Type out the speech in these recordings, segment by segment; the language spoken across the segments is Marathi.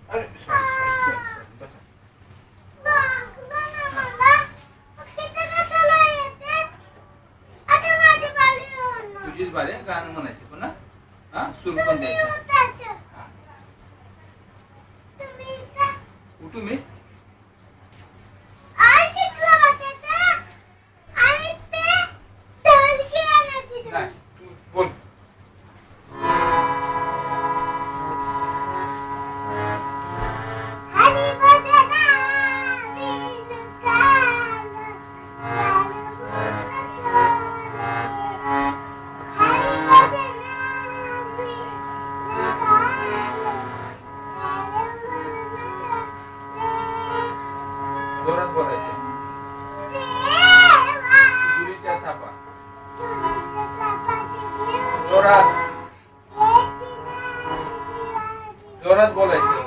अरे तुझीच बारी आहे, गाणं म्हणायचं पुन्हा. हा, सुरू पण द्यायचं. उठू मी. नाही, तू बोल. जोरात बोलायचं. दुरीच्या सापा. जोरात जोरात बोलायचं.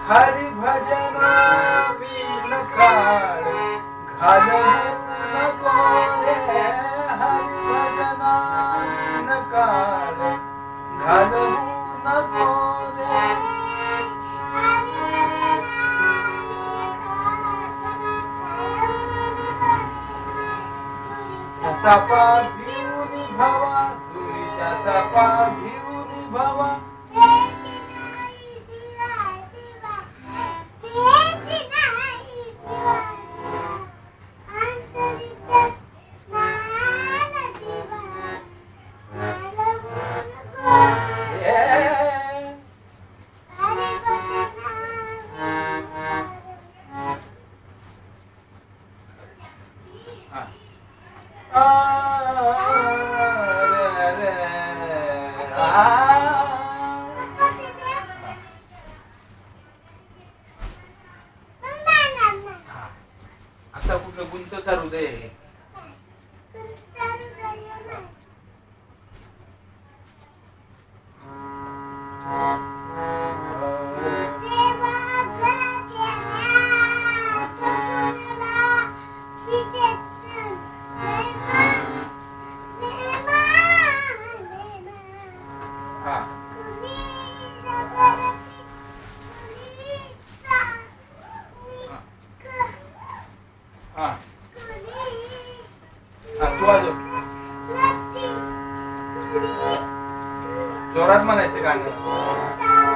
हरी भजना बिन काळ घालवू नको रे. हरी भजना बिन काळ घालवू नको रे. सापा भिवून भावा, दुरीच्या सापा भिवून भावा. आता कुठलं गुंत करू दे. जोरात म्हणायचं गाणं.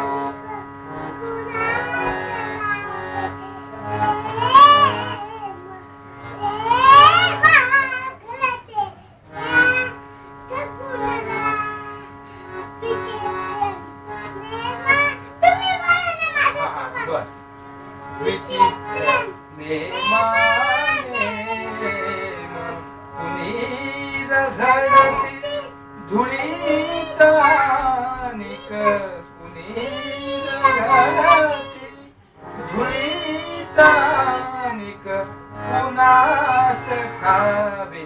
धुळीत निक कुणी घालती. धुळीत निक कुणास ठावे.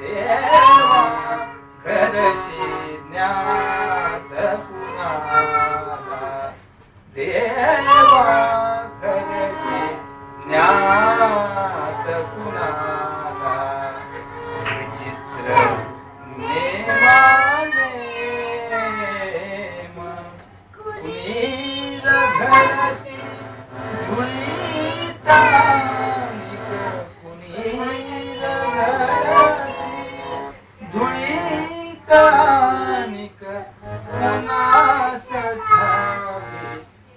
देवा घरचे ज्ञात कुणाला. देवा घरचे ज्ञात कुणाला. विचित्र नेमाने कुणी घडती. धुळीत निक कुणी घडती. धुळीत निक कुणास ठावे.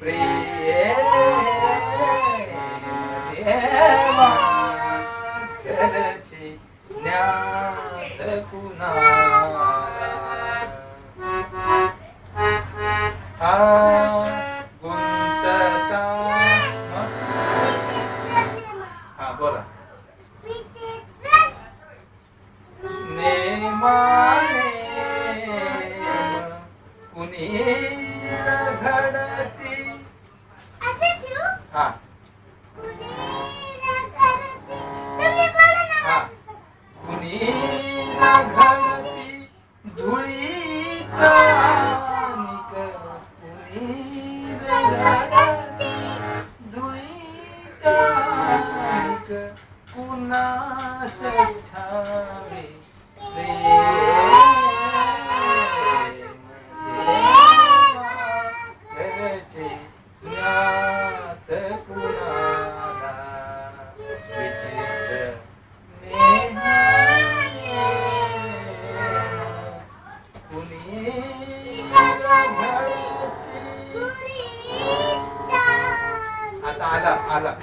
प्रेम देवा घरचे ज्ञात कुणाला. गुंतता ठावे प्रेम घरचे ज्ञात कुणाला विचित्र नेम कुणी आता आला आला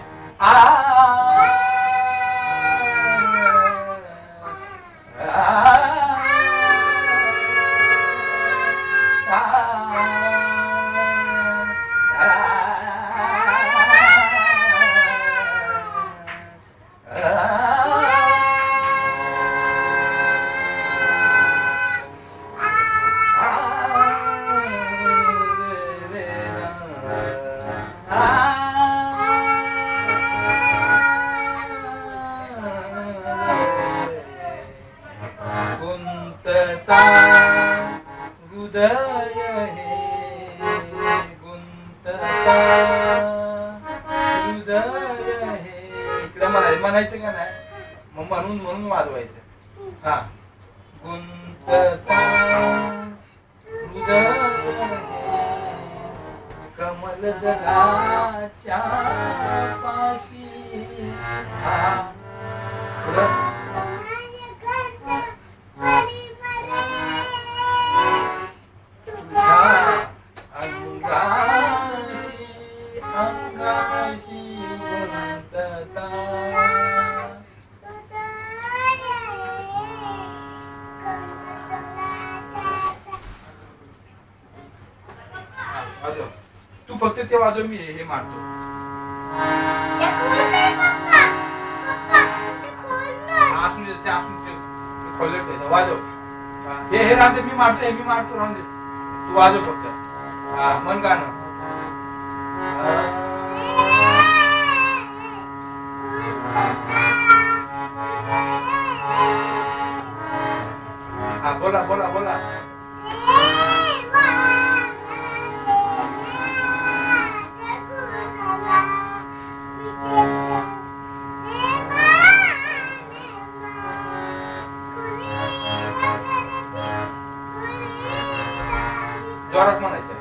गुंतता हृदय हे गुंतता हृदय हे इकडे म्हणायचं का नाही मग म्हणून म्हणून वाजवायचं हा गुंतता हृदय हे कमल दलाच्या पाशी हा पुढं अंगाशी गुंतता वाजव तू फक्त ते वाजव मी हे मारतो असून ते खोलत वाजव हे राहते मी मारतो राहून दे तू वाजव फक्त हा मन गाणं हा बोला बोला बोला जोरात म्हणायचं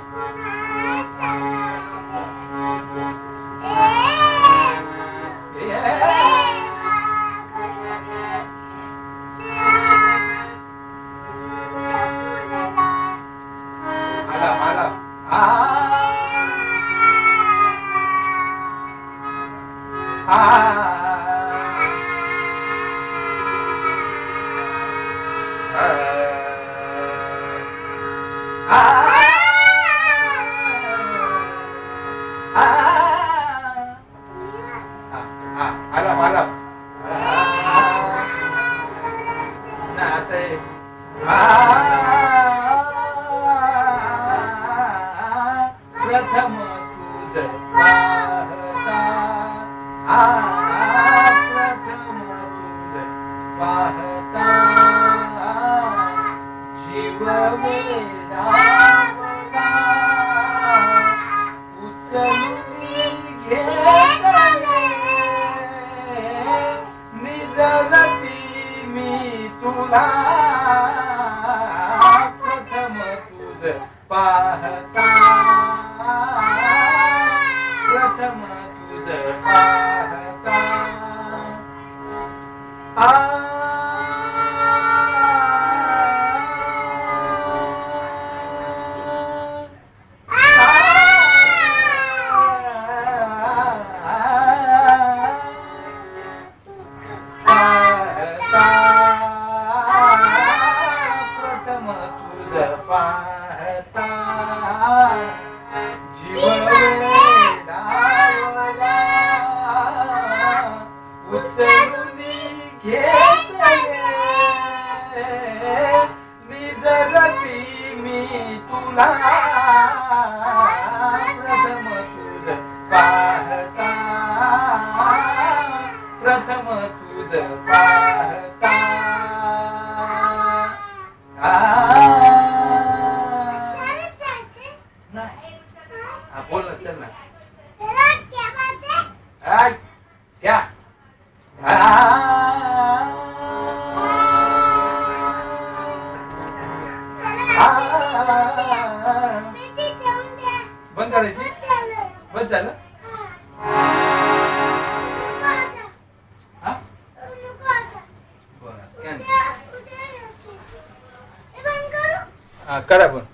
प्रथम तुझ पाहता प्रथम तुझ पाहता जीव वेडावला उचलून घेतले निजरती मी तुला प्रथम तुझ पाहता प्रथम तुझ पाहता प्रथम तुझ पाहता जीव वेडावला उचलून घेतले निजरती मी तुला प्रथम तुझ पाहता प्रथम तुझ पाहता बोल ना चल ना क्या बंद करायची. बस झालं. हा बरं कॅन्सल. करा पण.